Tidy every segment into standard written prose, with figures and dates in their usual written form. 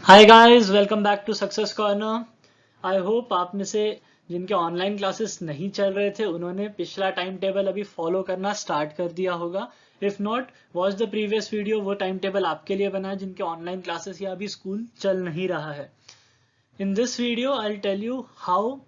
Hi guys, welcome back to Success Corner. I hope आप में से जिनके ऑनलाइन क्लासेस नहीं चल रहे थे उन्होंने पिछला टाइम टेबल अभी फॉलो करना स्टार्ट कर दिया होगा। If not, watch the previous video. वो टाइम टेबल आपके लिए बना है जिनके ऑनलाइन क्लासेस या अभी स्कूल चल नहीं रहा है। In this video I will tell you how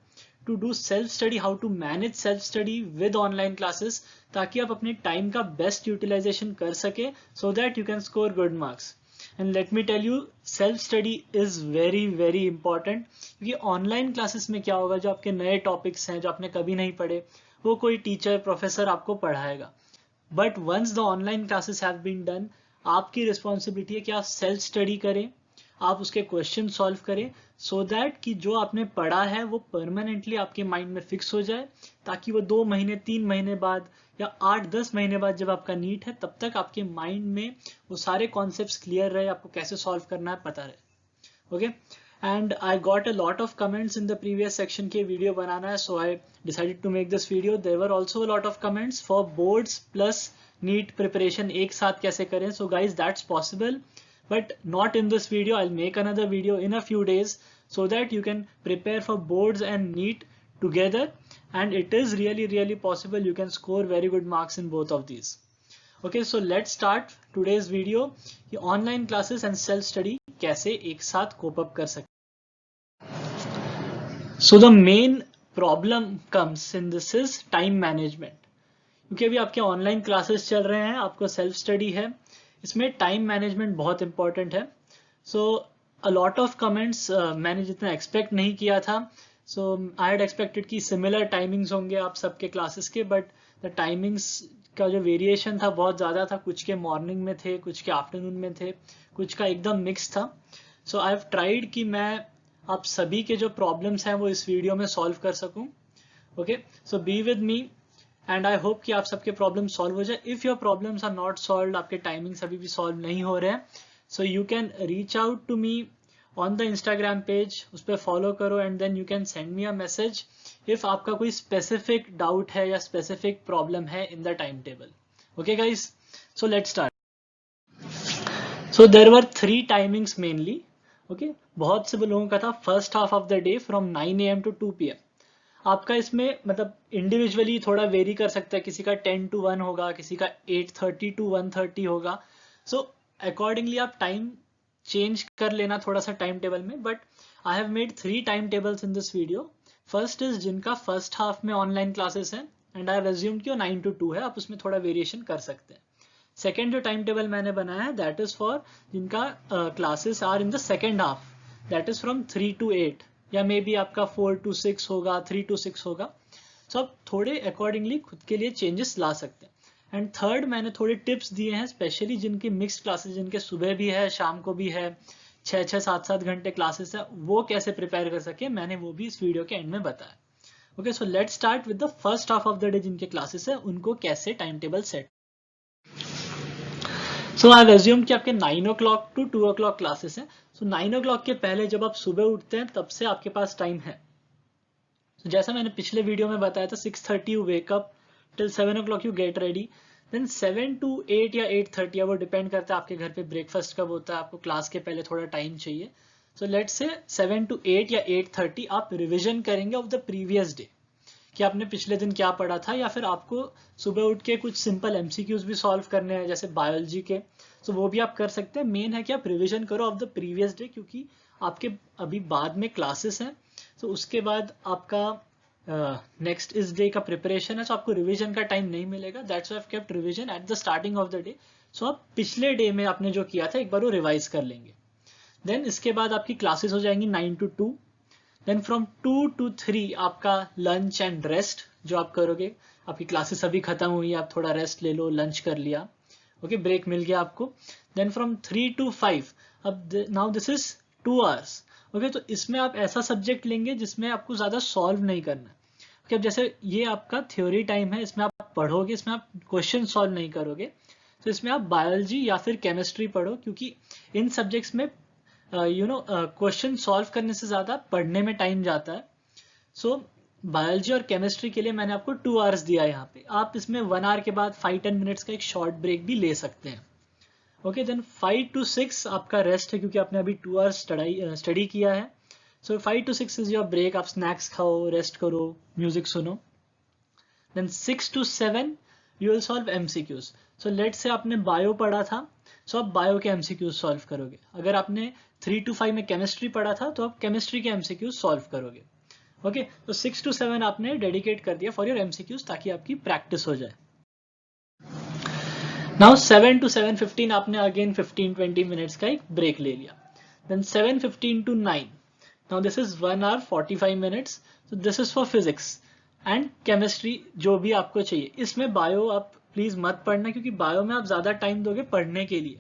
to do self study, how to manage self study with online classes, ताकि आप अपने टाइम का बेस्ट यूटिलाइजेशन कर सके so that you can score good marks. And let me tell you, self study is very very important, क्योंकि online classes में क्या होगा, जो आपके नए टॉपिक्स हैं जो आपने कभी नहीं पढ़े वो कोई टीचर प्रोफेसर आपको पढ़ाएगा। But once the online classes have been done, आपकी रिस्पॉन्सिबिलिटी है कि आप सेल्फ स्टडी करें, आप उसके क्वेश्चन सॉल्व करें, सो दैट कि जो आपने पढ़ा है वो परमानेंटली आपके माइंड में फिक्स हो जाए, ताकि वो 2 महीने 3 महीने बाद या 8-10 महीने बाद जब आपका नीट है तब तक आपके माइंड में वो सारे कॉन्सेप्ट्स क्लियर रहे, आपको कैसे सॉल्व करना है पता रहे। Okay, and I got a lot of comments in the previous section के वीडियो बनाना है, so I decided to make this video. There were also a lot of comments for boards plus NEET preparation एक साथ कैसे करें। So guys, that's possible, but not in this video. I'll make another video in a few days so that you can prepare for boards and NEET together, and it is really possible. You can score very good marks in both of these. Okay, so let's start today's video, कि online classes and self study कैसे एक साथ cope up कर सकते। So the main problem comes in this is time management, क्योंकि अभी आपके online classes चल रहे हैं, आपको सेल्फ स्टडी है, इसमें टाइम मैनेजमेंट बहुत इंपॉर्टेंट है। सो अ लॉट ऑफ कमेंट्स मैंने जितना एक्सपेक्ट नहीं किया था। सो आई हैड एक्सपेक्टेड कि सिमिलर टाइमिंग्स होंगे आप सबके क्लासेस के, बट द टाइमिंग्स का जो वेरिएशन था बहुत ज़्यादा था। कुछ के मॉर्निंग में थे, कुछ के आफ्टरनून में थे, कुछ का एकदम मिक्स था। सो आई हैव ट्राइड कि मैं आप सभी के जो प्रॉब्लम्स हैं वो इस वीडियो में सॉल्व कर सकूं। Okay, so be with me and I hope कि आप सबके प्रॉब्लम सॉल्व हो जाए। If your problems are not solve, आपके टाइमिंग्स अभी भी सॉल्व नहीं हो रहे हैं, so you can reach out to me on the Instagram page, उस पर फॉलो करो and then you can send me a message if आपका कोई स्पेसिफिक डाउट है या स्पेसिफिक प्रॉब्लम है in the time table. Okay guys, so let's start. So there were 3 timings mainly. Okay, बहुत से लोगों का था first half of the day from 9 AM to 2 PM। आपका इसमें मतलब इंडिविजुअली थोड़ा वेरी कर सकता है, किसी का 10 to 1 होगा, किसी का 8:30 to 1:30 होगा। सो अकॉर्डिंगली आप टाइम चेंज कर लेना थोड़ा सा टाइम टेबल में। But I have made 3 time tables in this video. First is जिनका फर्स्ट हाफ में ऑनलाइन क्लासेस हैं एंड आई हैव अज्यूम्ड कि 9 to 2 है, आप उसमें थोड़ा वेरिएशन कर सकते हैं। सेकेंड जो टाइम टेबल मैंने बनाया है दैट इज फॉर जिनका classes are in the second half, that is from 3 to 8, या मे बी आपका 4 to 6 होगा, 3 to 6 होगा। सो आप थोड़े अकॉर्डिंगली खुद के लिए चेंजेस ला सकते हैं। एंड थर्ड, मैंने थोड़े टिप्स दिए हैं स्पेशली जिनकी मिक्स्ड क्लासेस, जिनके सुबह भी है शाम को भी है, 6-7 घंटे क्लासेस है, वो कैसे प्रिपेयर कर सके मैंने वो भी इस वीडियो के एंड में बताया। Okay, so let's start with the first half of the day. जिनके क्लासेस है उनको कैसे time table set. So I assume कि आपके 9 o'clock to 2 o'clock क्लासेस हैं। सो 9 o'clock के पहले जब आप सुबह उठते हैं तब से आपके पास टाइम है। So, जैसा मैंने पिछले वीडियो में बताया था, 6:30 you wake up, till 7 o'clock you get ready, then 7 to 8 या 8:30, वो डिपेंड करता है आपके घर पे ब्रेकफास्ट कब होता है, आपको क्लास के पहले थोड़ा टाइम चाहिए। सो लेट्स से 7 to 8 या 8:30 आप रिविजन करेंगे ऑफ द प्रीवियस डे, कि आपने पिछले दिन क्या पढ़ा था, या फिर आपको सुबह उठ के कुछ सिंपल एमसीक्यूज भी सॉल्व करने हैं जैसे बायोलॉजी के, तो वो भी आप कर सकते हैं। मेन है कि आप रिवीजन करो ऑफ द प्रीवियस डे, क्योंकि आपके अभी बाद में क्लासेस हैं, तो उसके बाद आपका नेक्स्ट इस डे का प्रिपरेशन है, तो आपको रिवीजन का टाइम नहीं मिलेगा। That's why I have kept revision at the starting of the day. So आप पिछले डे में आपने जो किया था एक बार वो रिवाइज कर लेंगे। देन इसके बाद आपकी क्लासेस हो जाएंगी 9 to 2। देन फ्रॉम 2 to 3 आपका लंच एंड रेस्ट जो आप करोगे। आपकी क्लासेस अभी खत्म हुई, आप थोड़ा रेस्ट ले लो, लंच कर लिया, ओके, ब्रेक मिल गया आपको। देन फ्रॉम 3 to 5, अब now this is 2 hours। Okay, तो इसमें आप ऐसा सब्जेक्ट लेंगे जिसमें आपको ज्यादा सॉल्व नहीं करना। ओके, अब जैसे ये आपका थ्योरी टाइम है, इसमें आप पढ़ोगे, इसमें आप क्वेश्चन सॉल्व नहीं करोगे, तो इसमें आप बायोलॉजी या फिर केमिस्ट्री पढ़ो, क्योंकि इन सब्जेक्ट्स में क्वेश्चन सॉल्व करने से ज्यादा पढ़ने में टाइम जाता है। सो बायोलॉजी और केमिस्ट्री के लिए मैंने आपको 2 hours दिया है यहाँ पे। आप इसमें 1 hour के बाद 5-10 minutes का एक शॉर्ट ब्रेक भी ले सकते हैं। ओके, देन 5 to 6 आपका रेस्ट है क्योंकि आपने अभी 2 आवर्स स्टडी किया है. सो 5 to 6 इज योर ब्रेक. आप स्नैक्स खाओ, रेस्ट करो, म्यूजिक सुनो. Then 6 to 7 you will solve MCQs. So late से आपने बायो पढ़ा था, सो आप बायो के एमसीक्यूज सॉल्व करोगे. अगर आपने 3 to 5 में केमिस्ट्री पढ़ा था तो आप केमिस्ट्री के एमसीक्यूज सॉल्व करोगे. ओके, तो 6 to 7 आपने डेडिकेट कर दिया फॉर योर एमसीक्यूज ताकि आपकी प्रैक्टिस हो जाए. नाउ 7 to 7:15 आपने अगेन 15-20 मिनट्स का एक ब्रेक ले लिया. Then 7:15 to 9. Now this is 1 hour 45 minutes. So this is for physics and chemistry जो भी आपको चाहिए. इसमें बायो आप प्लीज मत पढ़ना क्योंकि बायो में आप ज्यादा टाइम दोगे पढ़ने के लिए,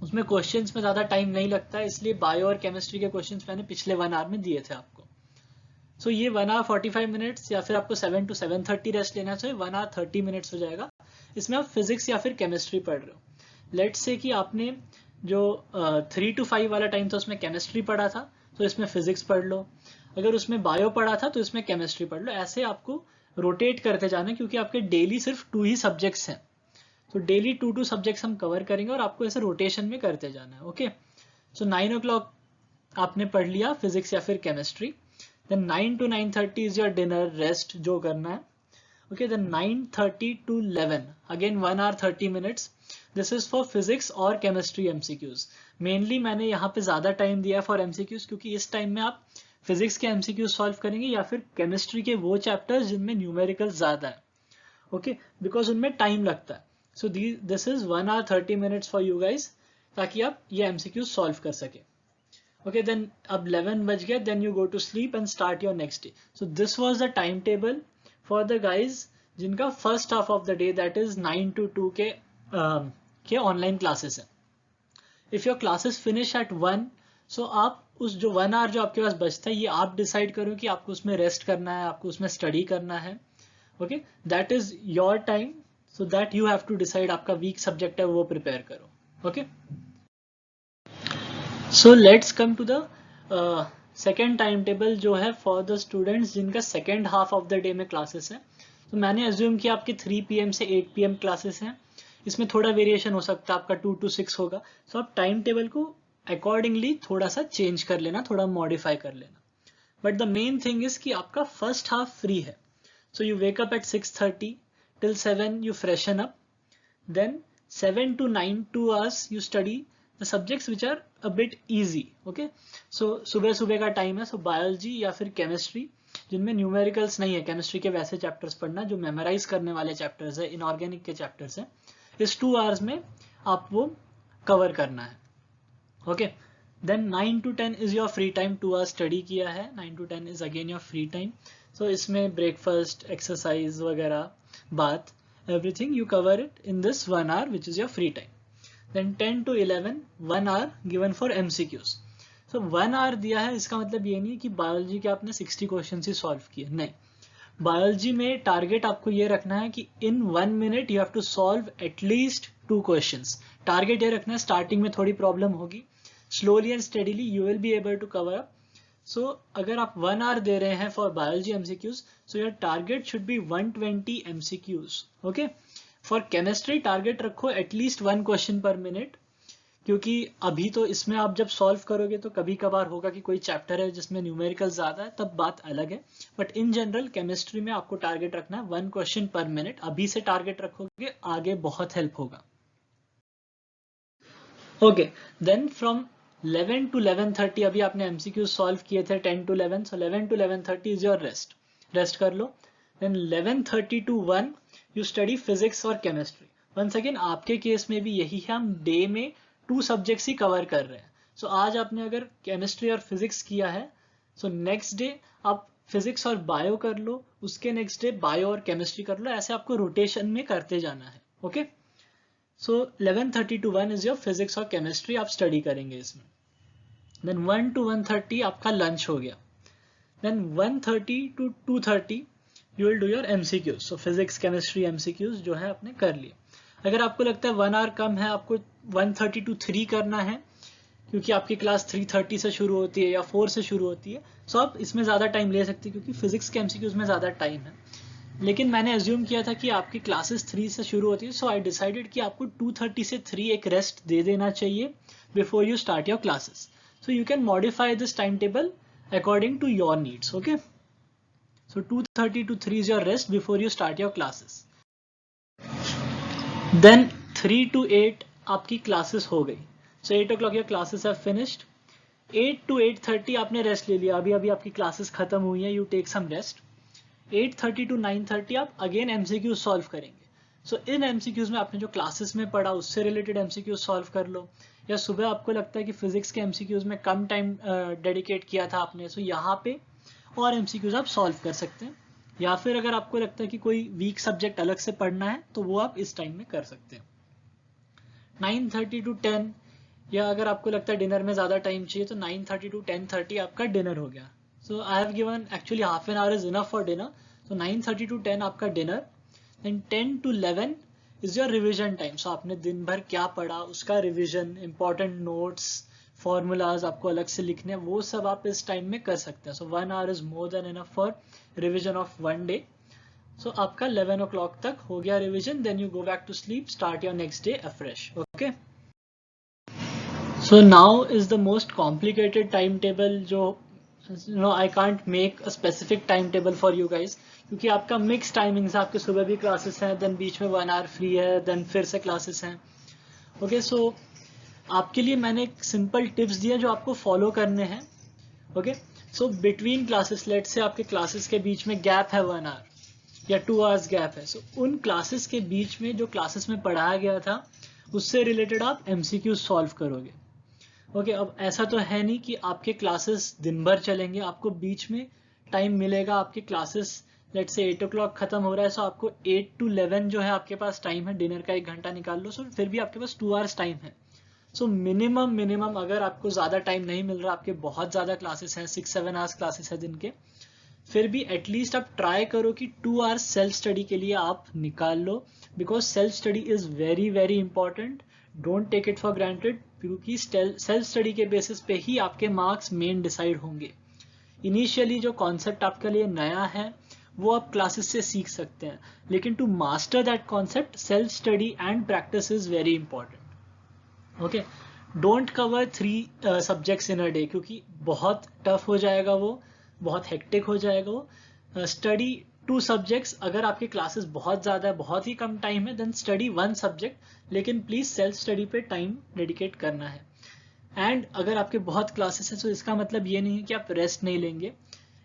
उसमें क्वेश्चंस में ज्यादा टाइम नहीं लगता है, इसलिए बायो और केमिस्ट्री के क्वेश्चंस मैंने पिछले 1 hour में दिए थे आपको. सो ये 1 hour 45 minutes या फिर आपको 7 to 7:30 रेस्ट लेना चाहिए, 1 hour 30 minutes हो जाएगा. इसमें आप फिजिक्स या फिर केमिस्ट्री पढ़ रहे हो. लेट्स से कि आपने जो 3 to 5 वाला टाइम था उसमें केमिस्ट्री पढ़ा था, तो इसमें फिजिक्स पढ़ लो. अगर उसमें बायो पढ़ा था तो इसमें केमिस्ट्री पढ़ लो. ऐसे आपको रोटेट करते जाना क्योंकि आपके डेली सिर्फ 2 ही सब्जेक्ट्स हैं, तो डेली 2 सब्जेक्ट्स हम कवर करेंगे और आपको ऐसे रोटेशन में करते जाना है. ओके, सो 9 o'clock आपने पढ़ लिया फिजिक्स या फिर chemistry. Then 9 to 9:30 is your dinner, rest जो करना है. Okay, then 9:30 to 11 again 1 hour 30 minutes. This is for physics और केमिस्ट्री एमसीक्यूज. मेनली मैंने यहाँ पे ज्यादा टाइम दिया है फॉर एमसीक्यूज क्योंकि इस टाइम में आप फिजिक्स के एमसीक्यूज सॉल्व करेंगे या फिर केमिस्ट्री के वो चैप्टर्स जिनमें न्यूमेरिकल ज्यादा है. ओके, बिकॉज उनमें टाइम लगता है. So this is 1 hour 30 minutes for you guys ताकि आप ये एमसीक्यूज सॉल्व कर सके. ओके, देन अब 11 बज गया, then you go to sleep and start your next day. So this was the time table for the guys जिनका first half of the day that is 9 to 2 के online classes है. If your classes finish at 1, so आप उस जो 1 hour जो आपके पास बचता है ये आप डिसाइड करो कि आपको उसमें रेस्ट करना है, आपको उसमें स्टडी करना है. Okay, that is your time, so that you have to decide. आपका वीक सब्जेक्ट है वो प्रिपेयर करो. Okay, so let's come to the second time table जो है फॉर द स्टूडेंट्स जिनका second half of the day में classes है. तो मैंने एज्यूम किया आपके 3 PM से 8 PM क्लासेस हैं. इसमें थोड़ा वेरिएशन हो सकता है, आपका 2 to 6 होगा. सो आप टाइम टेबल को अकॉर्डिंगली थोड़ा सा चेंज कर लेना, थोड़ा मॉडिफाई कर लेना. But the main thing is कि आपका फर्स्ट हाफ फ्री है. So you wake up at 6:30 till 7 you freshen up. Then 7 to 9 2 hours you study the subjects which are a bit easy. Okay, so सुबह सुबह का time है. सो biology या फिर chemistry जिनमें न्यूमेरिकल्स नहीं है, केमिस्ट्री के वैसे चैप्टर्स पढ़ना जो मेमोराइज करने वाले चैप्टर्स है, इनऑर्गेनिक के चैप्टर्स है. इस 2 hours में आप वो कवर करना है. Okay, then 9 to 10 is your free time. 2 hours study किया है, 9 to 10 is again your free time. So इसमें ब्रेकफास्ट, एक्सरसाइज वगैरह, बात, everything you cover it in this 1 hour which is your free time. Then 10 to 11 1 hour given for MCQs. So 1 hour दिया है, इसका मतलब ये नहीं कि बायोलॉजी के आपने 60 क्वेश्चन ही सॉल्व किए, नहीं. बायोलॉजी में टारगेट आपको ये रखना है कि in 1 minute you have to solve at least 2 questions. Target ये रखना है. स्टार्टिंग में थोड़ी प्रॉब्लम होगी, slowly and steadily you will be able to cover up. So अगर आप 1 hour दे रहे हैं for biology MCQs, so your target should be 120 MCQs. Okay, for chemistry target रखो एटलीस्ट 1 question per minute, क्योंकि अभी तो इसमें आप जब सॉल्व करोगे तो कभी कभार होगा कि कोई चैप्टर है जिसमें न्यूमेरिकल ज्यादा है, तब बात अलग है. बट इन जनरल केमिस्ट्री में आपको टारगेट रखना है 1 question per minute. अभी से टारगेट रखोगे आगे बहुत हेल्प होगा. ओके, देन फ्रॉम 11 to 11:30 अभी आपने MCQ सॉल्व किए थे 10 to 11. So 11 to 11:30 is your rest कर लो. Then 11:30 to 1 you study physics और केमिस्ट्री. वंस अगेन आपके केस में भी यही है, हम डे में 2 सब्जेक्ट्स ही कवर कर रहे हैं. सो आज आपने अगर केमिस्ट्री और फिजिक्स किया है, सो नेक्स्ट डे आप फिजिक्स और बायो कर लो, उसके नेक्स्ट डे बायो और केमिस्ट्री कर लो. ऐसे आपको रोटेशन में करते जाना है. Okay, so 11:30 to 1 is your physics और केमिस्ट्री, आप स्टडी करेंगे इसमें. देन 1 to 1:30 आपका लंच हो गया. Then 1:30 to 2:30 you will do your MCQs. So physics chemistry MCQs जो है आपने कर लिए. अगर आपको लगता है 1 hour कम है, आपको 1:30 to 3 करना है क्योंकि आपकी क्लास 3:30 से शुरू होती है या 4 से शुरू होती है, सो आप इसमें ज्यादा टाइम ले सकते हैं क्योंकि फिजिक्स के MCQs में ज्यादा टाइम है. लेकिन मैंने एज्यूम किया था कि आपकी क्लासेस 3 से शुरू होती है, सो आई डिसाइडेड कि आपको 2:30 से 3 एक रेस्ट दे देना चाहिए before you start your classes. So you can modify this time table according to your needs. Okay, so 2:30 to 3 is your rest before you start your classes. Then 3 to 8 आपकी classes हो गई. So 8 o'clock your classes have finished. 8 to 8:30 आपने rest ले लिया, अभी अभी आपकी classes खत्म हुई है, you take some rest. 8:30 to 9:30 आप अगेन MCQ सॉल्व करेंगे. सो इन MCQs में आपने जो क्लासेस में पढ़ा उससे रिलेटेड MCQ सॉल्व कर लो, या सुबह आपको लगता है कि फिजिक्स के MCQs में कम टाइम डेडिकेट किया था आपने, सो यहाँ पे और MCQs आप सॉल्व कर सकते हैं. या फिर अगर आपको लगता है कि कोई वीक सब्जेक्ट अलग से पढ़ना है तो वो आप इस टाइम में कर सकते हैं. 9:30 to 10, या अगर आपको लगता है डिनर में ज़्यादा टाइम चाहिए तो 9:30 to 10:30 आपका डिनर हो गया. So I have given actually half an hour is enough for dinner. So 9:30 to 10 आपका dinner, then 10 to 11 is your revision time. So आपने दिन भर क्या पढ़ा उसका रिविजन, इंपॉर्टेंट नोट्स, फॉर्मूलाज आपको अलग से लिखने हैं, वो सब आप इस टाइम में कर सकते हैं. So 1 hour is more than enough for revision of one day. So आपका 11 o'clock तक हो गया revision, then you go back to sleep, start your next day afresh. Okay. So now is the most complicated timetable जो I can't make a specific timetable for you guys, क्योंकि आपका mix timings है, आपके सुबह भी classes हैं, then बीच में 1 hour free है, देन फिर से क्लासेस हैं. ओके, सो आपके लिए मैंने एक सिंपल टिप्स दिए जो आपको फॉलो करने हैं. Okay, so between classes, late से आपके क्लासेस के बीच में गैप है 1 hour या 2 hours गैप है, सो उन क्लासेस के बीच में जो क्लासेस में पढ़ाया गया था उससे रिलेटेड आप MCQ सॉल्व करोगे. ओके, अब ऐसा तो है नहीं कि आपके क्लासेस दिन भर चलेंगे, आपको बीच में टाइम मिलेगा. आपके क्लासेस लेट से 8 o'clock खत्म हो रहा है, सो आपको 8 to 11 जो है आपके पास टाइम है, डिनर का 1 घंटा निकाल लो, सो फिर भी आपके पास 2 hours टाइम है. सो मिनिमम अगर आपको ज़्यादा टाइम नहीं मिल रहा, आपके बहुत ज़्यादा क्लासेस हैं, 6-7 hours क्लासेस है दिन के, फिर भी एटलीस्ट आप ट्राई करो कि 2 hours सेल्फ स्टडी के लिए आप निकाल लो, because self study is very very important. Don't take it for granted, क्योंकि सेल्फ स्टडी के बेसिस पे ही आपके मार्क्स मेन डिसाइड होंगे. इनिशियली जो कॉन्सेप्ट आपके लिए नया है वो आप क्लासेस से सीख सकते हैं, लेकिन to master that concept self study and practice is very important. Okay, don't cover 3 subjects in a day, क्योंकि बहुत टफ हो जाएगा, वो बहुत हेक्टिक हो जाएगा. वो स्टडी 2 सब्जेक्ट्स, अगर आपके क्लासेस बहुत ज़्यादा है, बहुत ही कम टाइम है, देन स्टडी 1 सब्जेक्ट, लेकिन प्लीज़ सेल्फ स्टडी पे टाइम डेडिकेट करना है. एंड अगर आपके बहुत क्लासेस हैं तो इसका मतलब ये नहीं है कि आप रेस्ट नहीं लेंगे.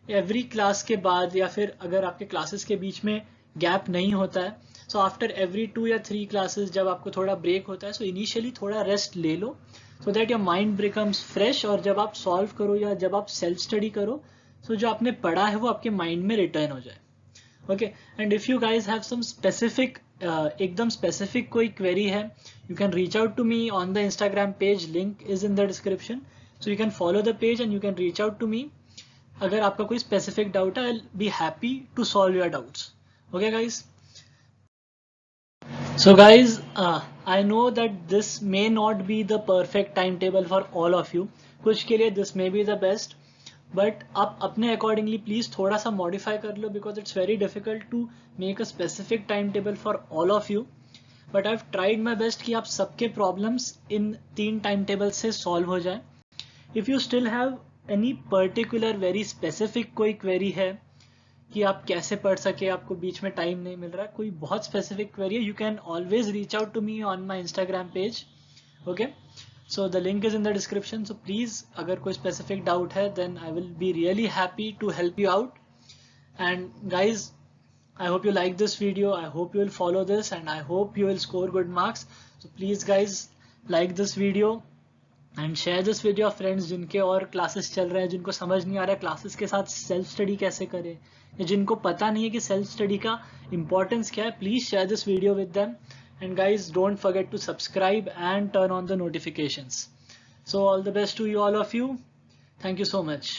एवरी क्लास के बाद, या फिर अगर आपके क्लासेस के बीच में गैप नहीं होता है, सो आफ्टर एवरी 2 या 3 क्लासेस जब आपको थोड़ा ब्रेक होता है, सो इनिशियली थोड़ा रेस्ट ले लो, so that your mind becomes fresh. और जब आप सॉल्व करो या जब आप सेल्फ स्टडी करो, सो जो आपने पढ़ा है वो आपके माइंड में रिटर्न हो जाए. Okay, and if you guys have some specific, एकदम स्पेसिफिक कोई क्वेरी है, you can reach out to me on the Instagram page, link is in the description, so you can follow the page and you can reach out to me. अगर आपका कोई specific doubt है, I'll be happy to solve your doubts. Okay guys, so guys, I know that this may not be the perfect timetable for all of you. कुछ के लिए this may be the best, but आप अपने accordingly please थोड़ा सा modify कर लो, because it's very difficult to make a specific timetable for all of you. But I have tried my best कि आप सबके प्रॉब्लम्स इन 3 टाइम टेबल से solve हो जाए. If you still have any particular very specific कोई query है कि आप कैसे पढ़ सके, आपको बीच में टाइम नहीं मिल रहा, कोई बहुत स्पेसिफिक क्वेरी है, you can always reach out to me on my Instagram page. Okay, so the link is in the description. So please अगर कोई स्पेसिफिक डाउट है, then I will be really happy to help you out. And guys, I hope you like this video. I hope you will follow this and I hope you will score good marks. So please guys, like this video and share this with your friends जिनके और classes चल रहे हैं, जिनको समझ नहीं आ रहा है क्लासेस के साथ सेल्फ स्टडी कैसे करें, या जिनको पता नहीं है कि सेल्फ स्टडी का इंपॉर्टेंस क्या है. Please share this video with them. And guys, don't forget to subscribe and turn on the notifications. So all the best to you, all of you. Thank you so much.